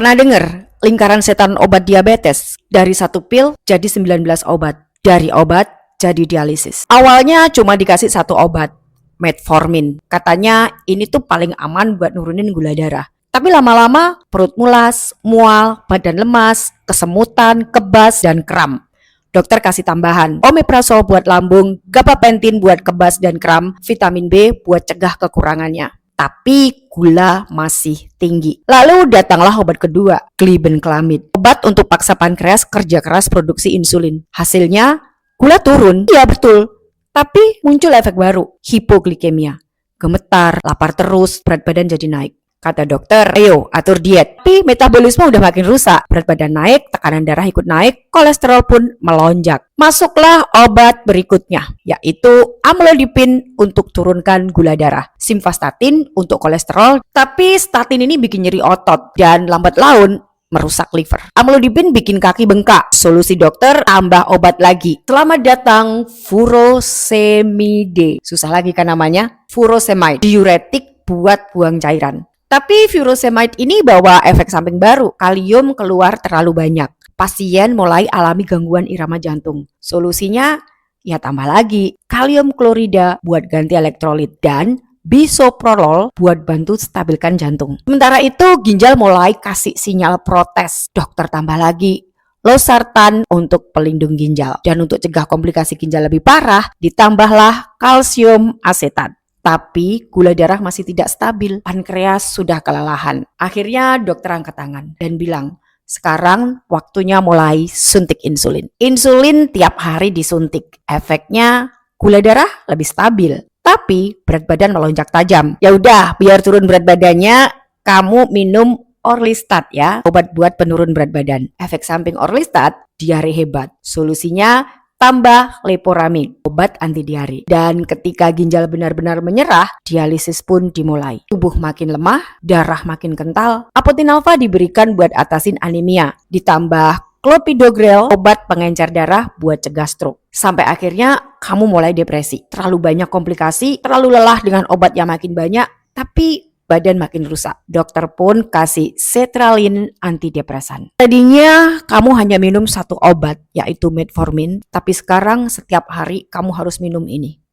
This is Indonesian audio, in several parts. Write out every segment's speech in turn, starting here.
Pernah dengar lingkaran setan obat diabetes? Dari satu pil jadi 19 obat. Dari obat jadi dialisis. Awalnya cuma dikasih satu obat, metformin. Katanya ini tuh paling aman buat nurunin gula darah. Tapi lama-lama perut mulas, mual, badan lemas, kesemutan, kebas, dan kram. Dokter kasih tambahan, omeprazol buat lambung, gabapentin buat kebas dan kram, vitamin B buat cegah kekurangannya. Tapi gula masih tinggi. Lalu datanglah obat kedua, glibenclamid. Obat untuk paksa pankreas kerja keras produksi insulin. Hasilnya gula turun. Iya betul. Tapi muncul efek baru, hipoglikemia. Gemetar, lapar terus, berat badan jadi naik. Kata dokter, ayo atur diet. Tapi metabolisme udah makin rusak. Berat badan naik, tekanan darah ikut naik, kolesterol pun melonjak. Masuklah obat berikutnya, yaitu amlodipin untuk turunkan gula darah. Simvastatin untuk kolesterol, tapi statin ini bikin nyeri otot dan lambat laun merusak liver. Amlodipin bikin kaki bengkak. Solusi dokter, tambah obat lagi. Selamat datang furosemide. Susah lagi kan namanya? Furosemide. Diuretik buat buang cairan. Tapi furosemide ini bawa efek samping baru. Kalium keluar terlalu banyak. Pasien mulai alami gangguan irama jantung. Solusinya, ya tambah lagi. Kalium klorida buat ganti elektrolit. Dan bisoprolol buat bantu stabilkan jantung. Sementara itu ginjal mulai kasih sinyal protes. Dokter tambah lagi losartan untuk pelindung ginjal. Dan untuk cegah komplikasi ginjal lebih parah, ditambahlah kalsium asetat. Tapi gula darah masih tidak stabil, pankreas sudah kelelahan. Akhirnya dokter angkat tangan dan bilang, sekarang waktunya mulai suntik insulin. Insulin tiap hari disuntik. Efeknya gula darah lebih stabil. Tapi berat badan melonjak tajam. Ya udah, biar turun berat badannya, kamu minum Orlistat ya, obat buat penurun berat badan. Efek samping Orlistat, diare hebat. Solusinya tambah leporamid, obat anti diare. Dan ketika ginjal benar-benar menyerah, dialisis pun dimulai. Tubuh makin lemah, darah makin kental. Apotinalva diberikan buat atasin anemia. Ditambah clopidogrel, obat pengencer darah buat cegah stroke. Sampai akhirnya kamu mulai depresi. Terlalu banyak komplikasi, terlalu lelah dengan obat yang makin banyak, tapi badan makin rusak. Dokter pun kasih sertralin antidepresan. Tadinya kamu hanya minum satu obat, yaitu metformin, tapi sekarang setiap hari kamu harus minum ini.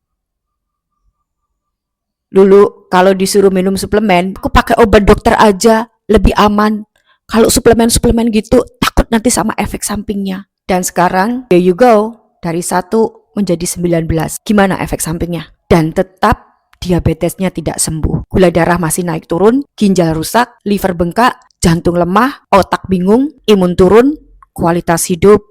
Dulu kalau disuruh minum suplemen, aku pakai obat dokter aja, lebih aman. Kalau suplemen-suplemen gitu, takut nanti sama efek sampingnya. Dan sekarang, there you go, dari 1 menjadi 19. Gimana efek sampingnya? Dan tetap diabetesnya tidak sembuh. Gula darah masih naik turun, ginjal rusak, liver bengkak, jantung lemah, otak bingung, imun turun, kualitas hidup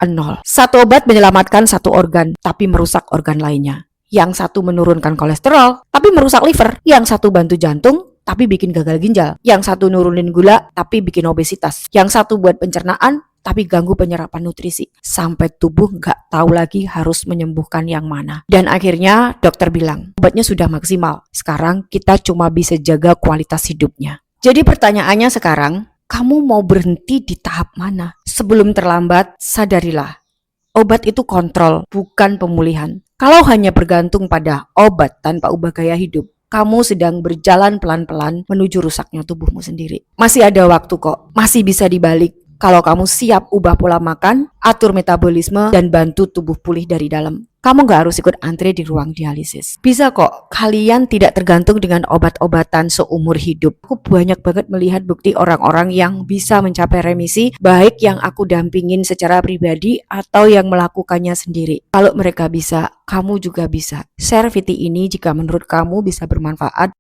0. Satu obat menyelamatkan satu organ, tapi merusak organ lainnya. Yang satu menurunkan kolesterol, tapi merusak liver. Yang satu bantu jantung, tapi bikin gagal ginjal. Yang satu nurunin gula, tapi bikin obesitas. Yang satu buat pencernaan, tapi ganggu penyerapan nutrisi. Sampai tubuh nggak tahu lagi harus menyembuhkan yang mana. Dan akhirnya dokter bilang, obatnya sudah maksimal. Sekarang kita cuma bisa jaga kualitas hidupnya. Jadi pertanyaannya sekarang, kamu mau berhenti di tahap mana? Sebelum terlambat, sadarilah. Obat itu kontrol, bukan pemulihan. Kalau hanya bergantung pada obat tanpa ubah gaya hidup, kamu sedang berjalan pelan-pelan menuju rusaknya tubuhmu sendiri. Masih ada waktu kok, masih bisa dibalik. Kalau kamu siap ubah pola makan, atur metabolisme, dan bantu tubuh pulih dari dalam. Kamu gak harus ikut antre di ruang dialisis. Bisa kok, kalian tidak tergantung dengan obat-obatan seumur hidup. Aku banyak banget melihat bukti orang-orang yang bisa mencapai remisi, baik yang aku dampingin secara pribadi atau yang melakukannya sendiri. Kalau mereka bisa, kamu juga bisa. Share video ini jika menurut kamu bisa bermanfaat.